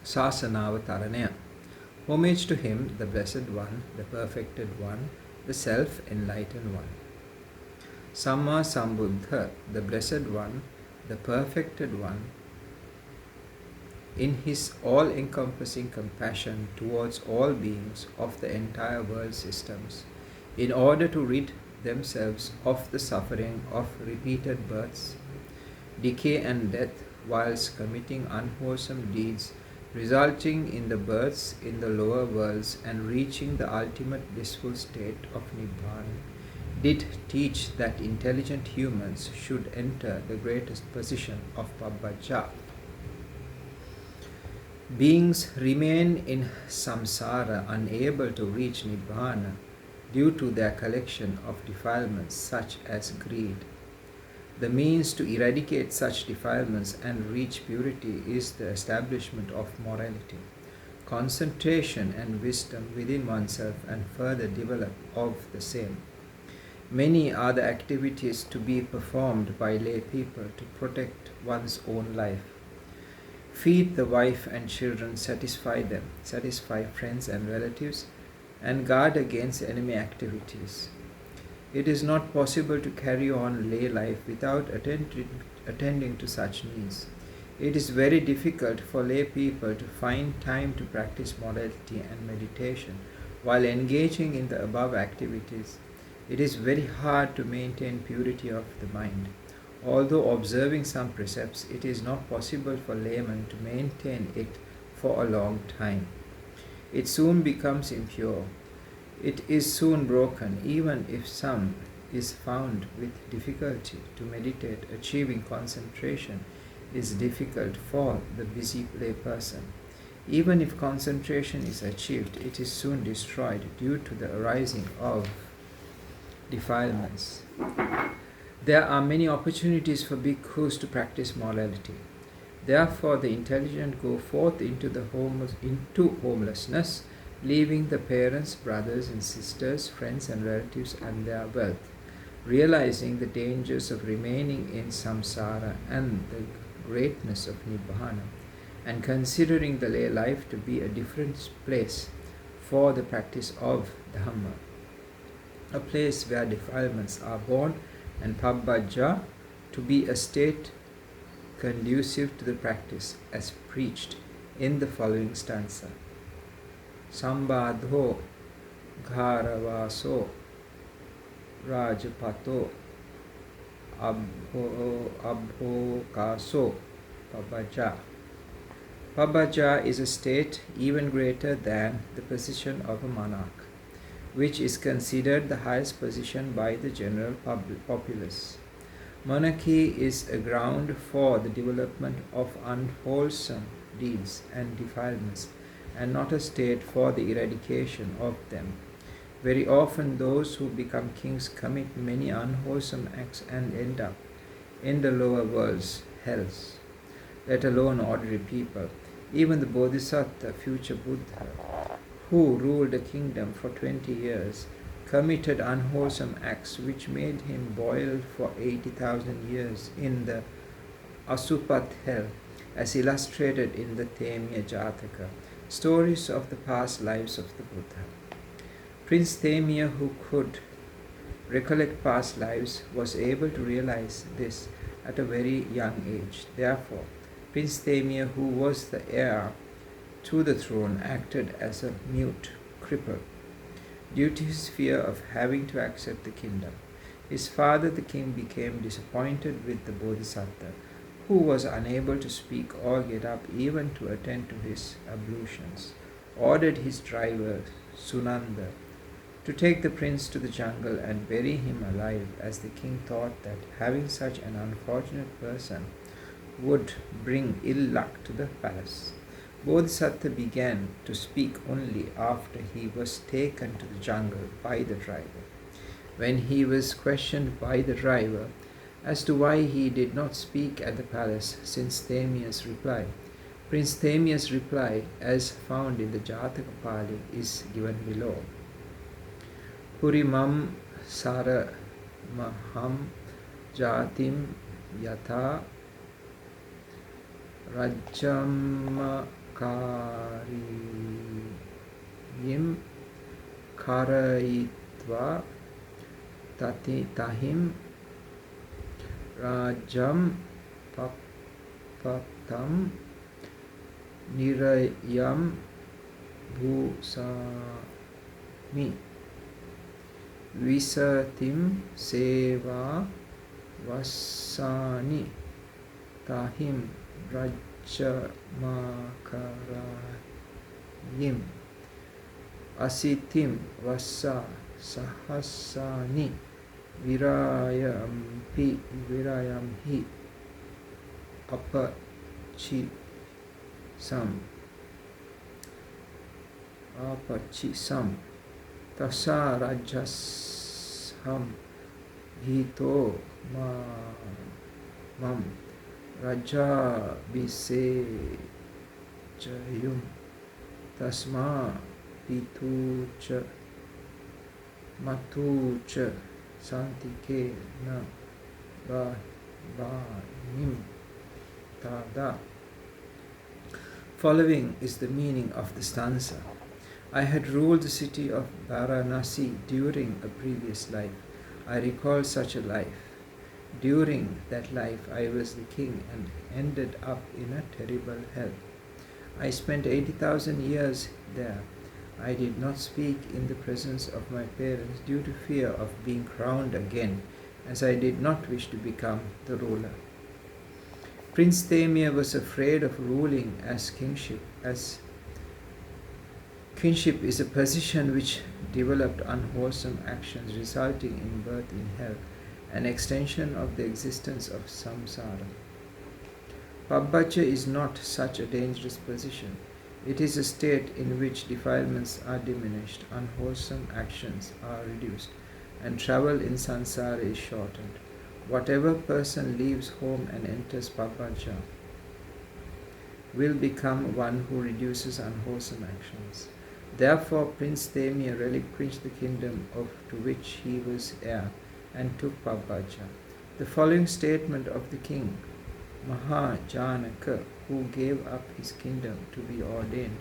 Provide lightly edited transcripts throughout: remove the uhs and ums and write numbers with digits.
Sasanavatharanaya. Homage to him, the Blessed One, the Perfected One, the Self-Enlightened One. Samma Sambuddha, the Blessed One, the Perfected One, in his all-encompassing compassion towards all beings of the entire world systems, in order to rid themselves of the suffering of repeated births, decay and death, whilst committing unwholesome deeds, resulting in the births in the lower worlds and reaching the ultimate blissful state of Nibbana, did teach that intelligent humans should enter the greatest position of Pabbajja. Beings remain in samsara unable to reach Nibbana due to their collection of defilements such as greed. The means to eradicate such defilements and reach purity is the establishment of morality, concentration and wisdom within oneself, and further develop of the same. Many are the activities to be performed by lay people to protect one's own life. Feed the wife and children, satisfy them, satisfy friends and relatives, and guard against enemy activities. It is not possible to carry on lay life without attending to such needs. It is very difficult for lay people to find time to practice morality and meditation while engaging in the above activities. It is very hard to maintain purity of the mind. Although observing some precepts, it is not possible for laymen to maintain it for a long time. It soon becomes impure. It is soon broken, even if some is found with difficulty to meditate. Achieving concentration is difficult for the busy lay person. Even if concentration is achieved, it is soon destroyed due to the arising of defilements. There are many opportunities for bhikkhus to practice morality. Therefore, the intelligent go forth into homelessness, leaving the parents, brothers and sisters, friends and relatives and their wealth, realizing the dangers of remaining in samsara and the greatness of Nibbana, and considering the lay life to be a different place for the practice of Dhamma, a place where defilements are born, and Pabbajja to be a state conducive to the practice, as preached in the following stanza. Sambadho Gharavaso Rajapato Abhokaso Pabbajja. Pabbajja is a state even greater than the position of a monarch, which is considered the highest position by the general populace. Monarchy is a ground for the development of unwholesome deeds and defilements, and not a state for the eradication of them. Very often those who become kings commit many unwholesome acts and end up in the lower worlds, hells, let alone ordinary people. Even the Bodhisattva, future Buddha, who ruled a kingdom for 20 years, committed unwholesome acts which made him boil for 80,000 years in the Asupat hell, as illustrated in the Temya Jataka, stories of the past lives of the Buddha. Prince Temya, who could recollect past lives, was able to realize this at a very young age. Therefore, Prince Temya, who was the heir to the throne, acted as a mute cripple due to his fear of having to accept the kingdom. His father, the king, became disappointed with the Bodhisattva, who was unable to speak or get up even to attend to his ablutions, ordered his driver, Sunanda, to take the prince to the jungle and bury him alive, as the king thought that having such an unfortunate person would bring ill luck to the palace. Bodhisattva began to speak only after he was taken to the jungle by the driver. When he was questioned by the driver as to why he did not speak at the palace, since Temya's reply, Prince Temya's reply, as found in the Jataka Pali, is given below. Purimam Sara Maham Jatim Yatha Rajam kariyim karayitva tahim rajam papatam nirayam bhusami visatim seva vasani tahim rajamakarayim asitim vasa sahasani virayamhi apachisam tasa rajasham hito mam raja bisejayum tasma pitucha matucha santike na banim tada. Following is the meaning of the stanza. I had ruled the city of Varanasi during a previous life. I recall such a life. During that life I was the king and ended up in a terrible hell. I spent 80,000 years there. I did not speak in the presence of my parents due to fear of being crowned again, as I did not wish to become the ruler. Prince Temir was afraid of ruling as kingship is a position which developed unwholesome actions resulting in birth in hell, an extension of the existence of samsara. Pabbacha is not such a dangerous position. It is a state in which defilements are diminished, unwholesome actions are reduced, and travel in samsara is shortened. Whatever person leaves home and enters Pabbacha will become one who reduces unwholesome actions. Therefore, Prince Temir relinquished the kingdom to which he was heir and took Pabbacha. The following statement of the king, Mahajanaka, who gave up his kingdom to be ordained,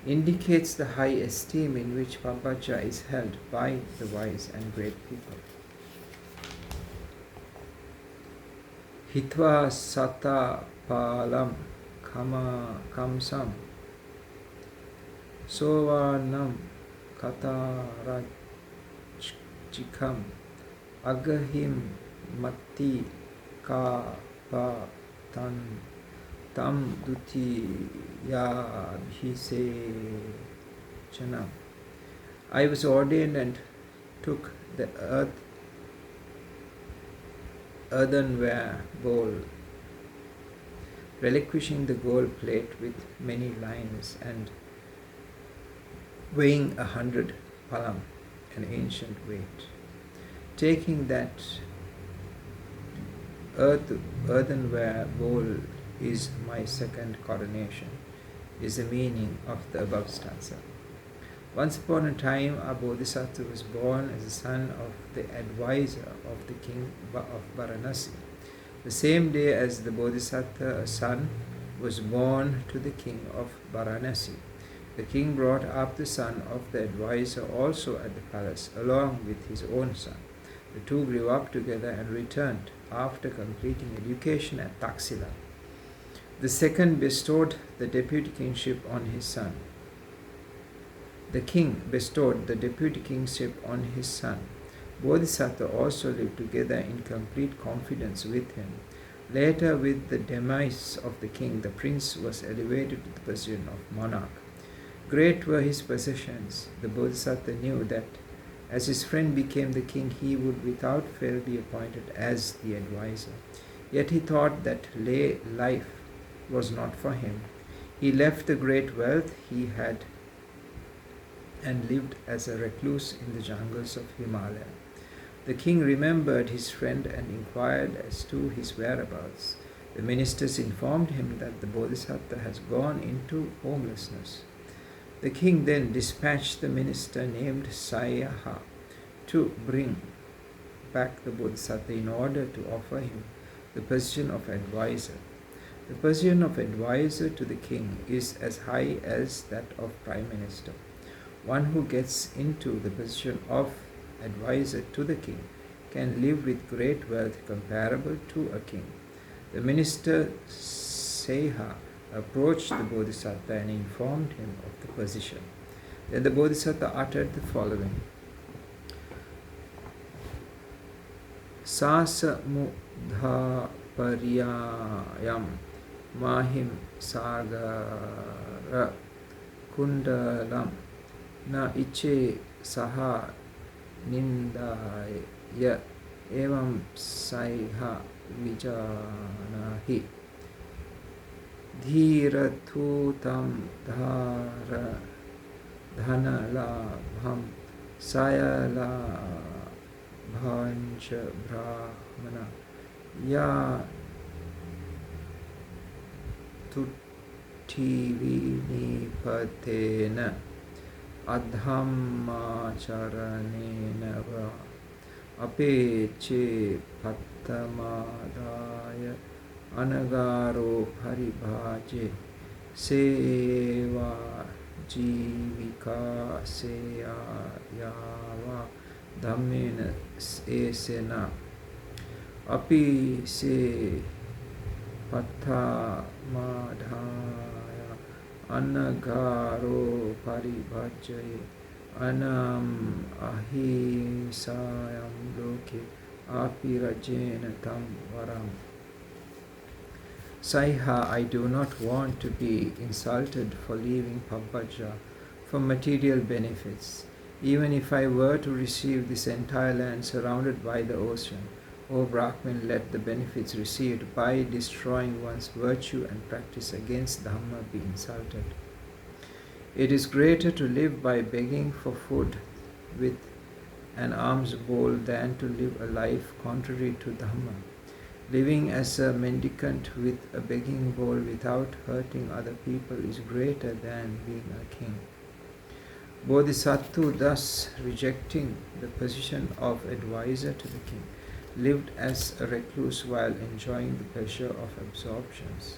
indicates the high esteem in which Pabbacha is held by the wise and great people. Hitva sata palam kamsam sovanam katarachikam agahim mati ka pa tan tam dutiyabhisechanam. I was ordained and took the earthenware bowl, relinquishing the gold plate with many lines and weighing 100 palam, an ancient weight. Taking that earthenware bowl is my second coronation, is the meaning of the above stanza. Once upon a time, a bodhisattva was born as the son of the advisor of the king of Varanasi. The same day as the bodhisattva, a son was born to the king of Varanasi. The king brought up the son of the advisor also at the palace, along with his own son. The two grew up together and returned after completing education at Taxila. The second bestowed the deputy kingship on his son. The king bestowed the deputy kingship on his son. Bodhisattva also lived together in complete confidence with him. Later, with the demise of the king, the prince was elevated to the position of monarch. Great were his possessions. The Bodhisattva knew that as his friend became the king, he would without fail be appointed as the advisor. Yet he thought that lay life was not for him. He left the great wealth he had and lived as a recluse in the jungles of Himalaya. The king remembered his friend and inquired as to his whereabouts. The ministers informed him that the Bodhisattva has gone into homelessness. The king then dispatched the minister named Sayaha to bring back the Bodhisattva in order to offer him the position of advisor. The position of advisor to the king is as high as that of prime minister. One who gets into the position of advisor to the king can live with great wealth comparable to a king. The minister Seha approached the Bodhisattva and informed him of the position. Then the Bodhisattva uttered the following: Sasamudhapariyayam mahim sagara kundalam na iche saha nindaya evam saiha vijanahi dhiratutam dhara dhanalabham sayalabhancha brahmana ya tuttivinipatena adhammacharanena va apeche pattamadaya anagaro paribhaje seva jivika seya yava dhammena esena api se pattamadaya anagaro paribhaje anam ahimsayam loke api rajena tam varam. Saiha, I do not want to be insulted for leaving Pabbajja for material benefits, even if I were to receive this entire land surrounded by the ocean. O Brahmin, let the benefits received by destroying one's virtue and practice against Dhamma be insulted. It is greater to live by begging for food with an alms bowl than to live a life contrary to Dhamma. Living as a mendicant with a begging bowl without hurting other people is greater than being a king. Bodhisattva, thus rejecting the position of advisor to the king, lived as a recluse while enjoying the pleasure of absorptions.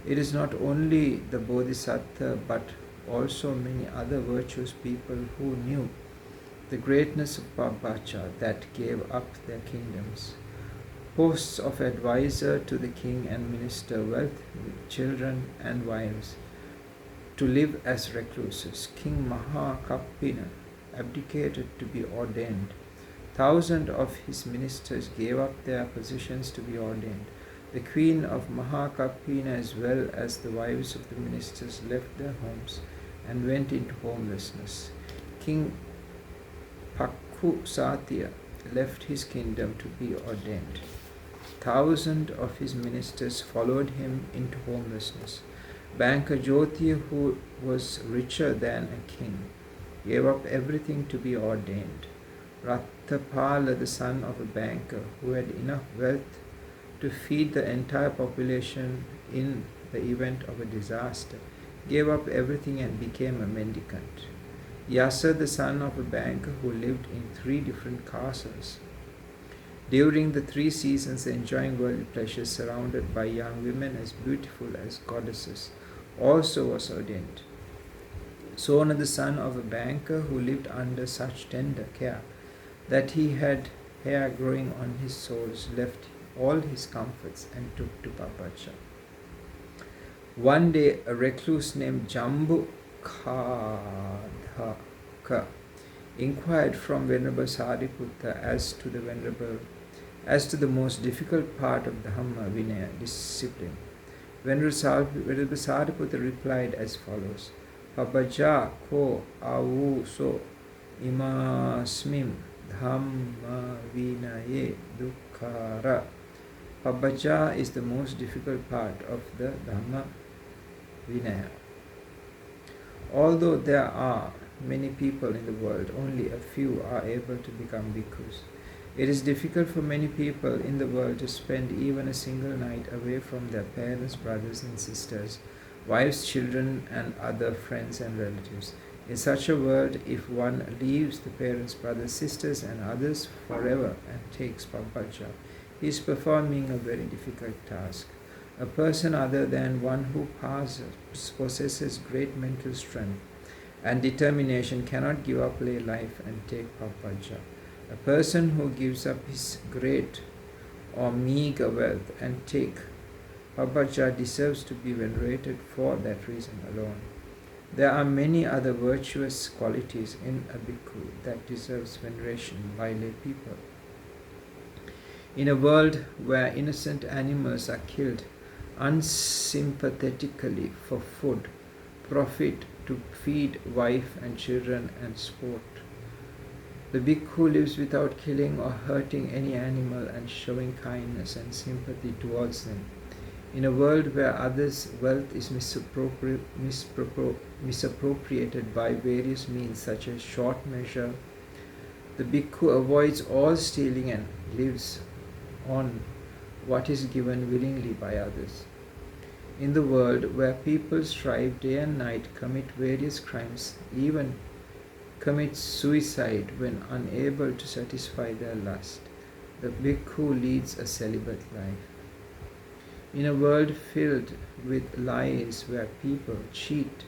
It is not only the Bodhisattva but also many other virtuous people who knew the greatness of Pabbajja that gave up their kingdoms. Posts of advisor to the king and minister, wealth, children and wives, to live as recluses. King Mahakappina abdicated to be ordained. Thousands of his ministers gave up their positions to be ordained. The queen of Mahakappina as well as the wives of the ministers left their homes and went into homelessness. King Pakkusatya left his kingdom to be ordained. Thousands of his ministers followed him into homelessness. Banker Jyotiya, who was richer than a king, gave up everything to be ordained. Rattapala, the son of a banker who had enough wealth to feed the entire population in the event of a disaster, gave up everything and became a mendicant. Yasa, the son of a banker who lived in 3 different castles, during the 3 seasons enjoying worldly pleasures surrounded by young women as beautiful as goddesses, also was ordained. Sona, the son of a banker who lived under such tender care that he had hair growing on his soles, left all his comforts and took to Pabbajja. One day a recluse named Jambu Khadhaka inquired from Venerable Sariputta as to the most difficult part of Dhamma Vinaya discipline. Venerable Sariputta replied as follows: Pabbajja ko avuso imasmim Dhamma Vinaye dukkara. Pabbajja is the most difficult part of the Dhamma Vinaya. Although there are many people in the world, only a few are able to become bhikkhus. It is difficult for many people in the world to spend even a single night away from their parents, brothers and sisters, wives, children and other friends and relatives. In such a world, if one leaves the parents, brothers, sisters and others forever and takes Pabbajja, he is performing a very difficult task. A person other than one who possesses great mental strength and determination cannot give up lay life and take papaja. A person who gives up his great or meager wealth and take papaja deserves to be venerated for that reason alone. There are many other virtuous qualities in a bhikkhu that deserves veneration by lay people. In a world where innocent animals are killed unsympathetically for food, profit, to feed wife and children and sport, the bhikkhu lives without killing or hurting any animal and showing kindness and sympathy towards them. In a world where others' wealth is misappropriated by various means such as short measure, the bhikkhu avoids all stealing and lives on what is given willingly by others. In the world where people strive day and night, commit various crimes, even commit suicide when unable to satisfy their lust, the bhikkhu leads a celibate life. In a world filled with lies where people cheat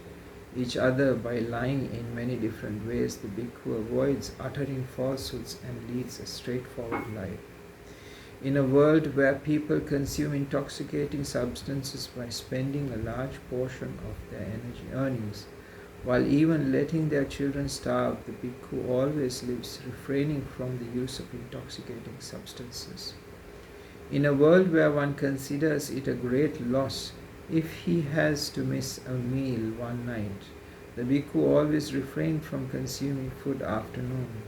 each other by lying in many different ways, the bhikkhu avoids uttering falsehoods and leads a straightforward life. In a world where people consume intoxicating substances by spending a large portion of their energy earnings, while even letting their children starve, the bhikkhu always lives refraining from the use of intoxicating substances. In a world where one considers it a great loss if he has to miss a meal one night, the bhikkhu always refrains from consuming food after noon.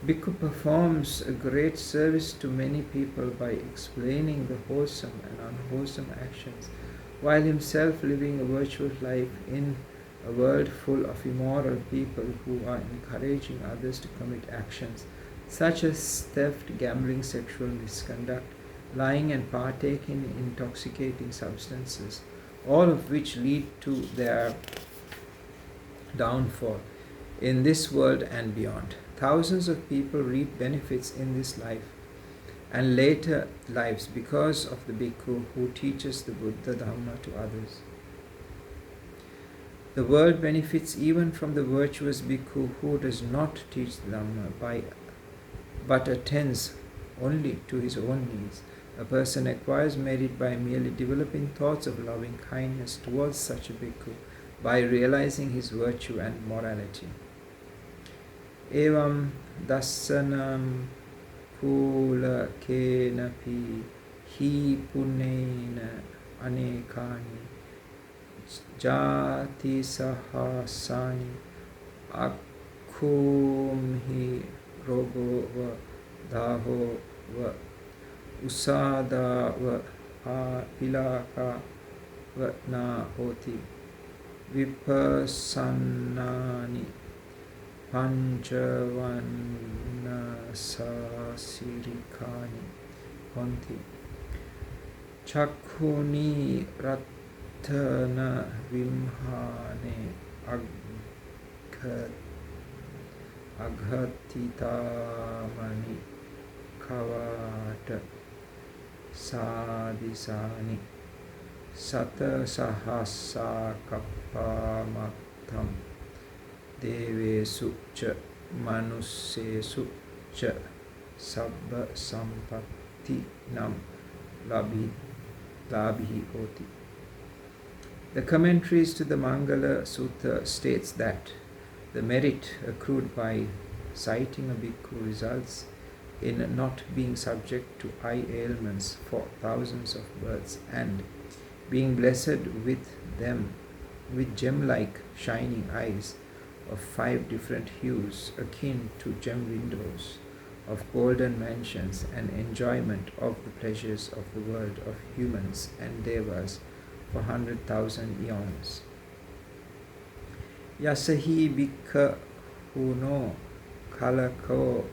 Bhikkhu performs a great service to many people by explaining the wholesome and unwholesome actions, while himself living a virtuous life in a world full of immoral people who are encouraging others to commit actions such as theft, gambling, sexual misconduct, lying and partaking in intoxicating substances, all of which lead to their downfall in this world and beyond. Thousands of people reap benefits in this life and later lives because of the bhikkhu who teaches the Buddha Dhamma to others. The world benefits even from the virtuous bhikkhu who does not teach the Dhamma but attends only to his own needs. A person acquires merit by merely developing thoughts of loving kindness towards such a bhikkhu by realizing his virtue and morality. Evam dasanam kula kenapi hi punena anekani jati sahasani akumhi rogo va daho va usada va pilaka va na hoti vipasannani Panchavanasasirikani honti Chakhuni Ratana Vimhane Aghatitamani Kavata Sadisani Sata Sahasa Kapamatam Devesu cha manussesu cha sabba sampatti nam labhi hoti. The commentaries to the Mangala Sutta states that the merit accrued by citing a bhikkhu results in not being subject to eye ailments for thousands of births and being blessed with them with gem-like shining eyes of 5 different hues akin to gem windows, of golden mansions and enjoyment of the pleasures of the world of humans and devas for 100,000 eons. Yasahi bhikha huno kalakato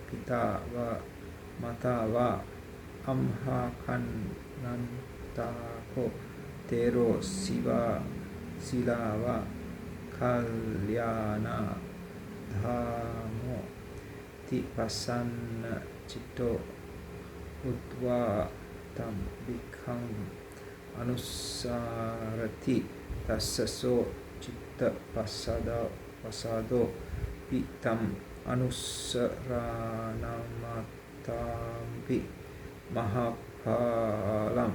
pita va mata va amha kannantako tero siva silava kalyana dhamo tipasanna chitto udva tam bhikkhaṃ anusarati tassaso citta pasado pitam anusaranamattampi mahapalam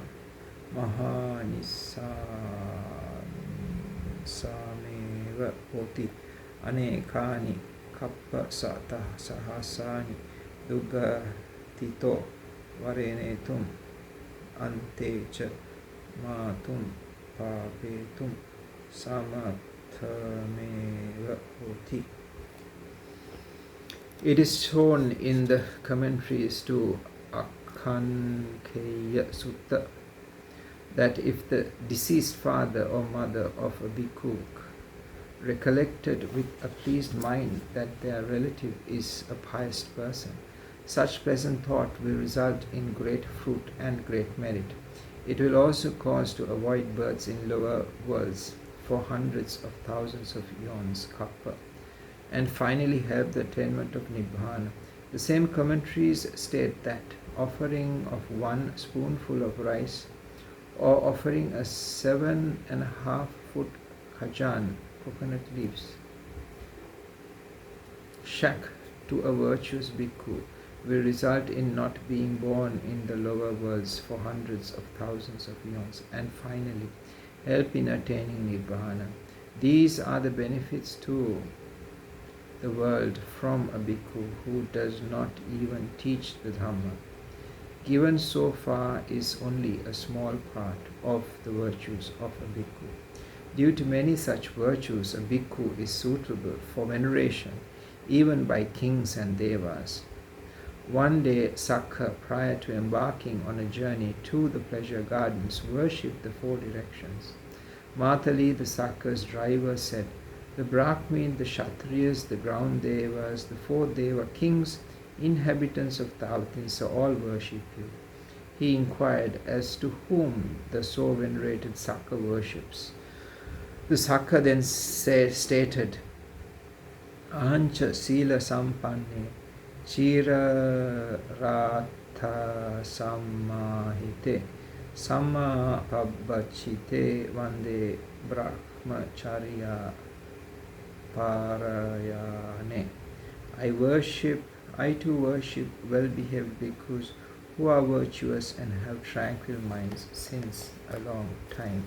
mahanisameva hoti anekani kappa sahasani dugatito varenetum antecha matum papetum samathameva hoti. It is shown in the commentaries to Akhankeya Sutta that if the deceased father or mother of a bhikkhu recollected with a pleased mind that their relative is a pious person, such pleasant thought will result in great fruit and great merit. It will also cause to avoid births in lower worlds for hundreds of thousands of eons, kappa, and finally help the attainment of Nibbana. The same commentaries state that offering of 1 spoonful of rice or offering a 7.5-foot khajan, coconut leaves, shak to a virtuous bhikkhu will result in not being born in the lower worlds for hundreds of thousands of eons and finally help in attaining Nibbana. These are the benefits to the world from a bhikkhu who does not even teach the Dhamma. Given so far is only a small part of the virtues of a bhikkhu. Due to many such virtues, a bhikkhu is suitable for veneration even by kings and devas. One day, Sakha, prior to embarking on a journey to the pleasure gardens, worshipped the 4 directions. Matali, the Sakha's driver, said, "The Brahmin, the Kshatriyas, the ground devas, the 4 deva kings, inhabitants of Tavatinsa all worship you." He inquired as to whom the so venerated Sakha worships. The Sakha then stated, "Ahancha sila sampanne chira ratha sammahite samma pabbachite vande brahmacharya parayane." I too worship well-behaved bhikkhus who are virtuous and have tranquil minds since a long time.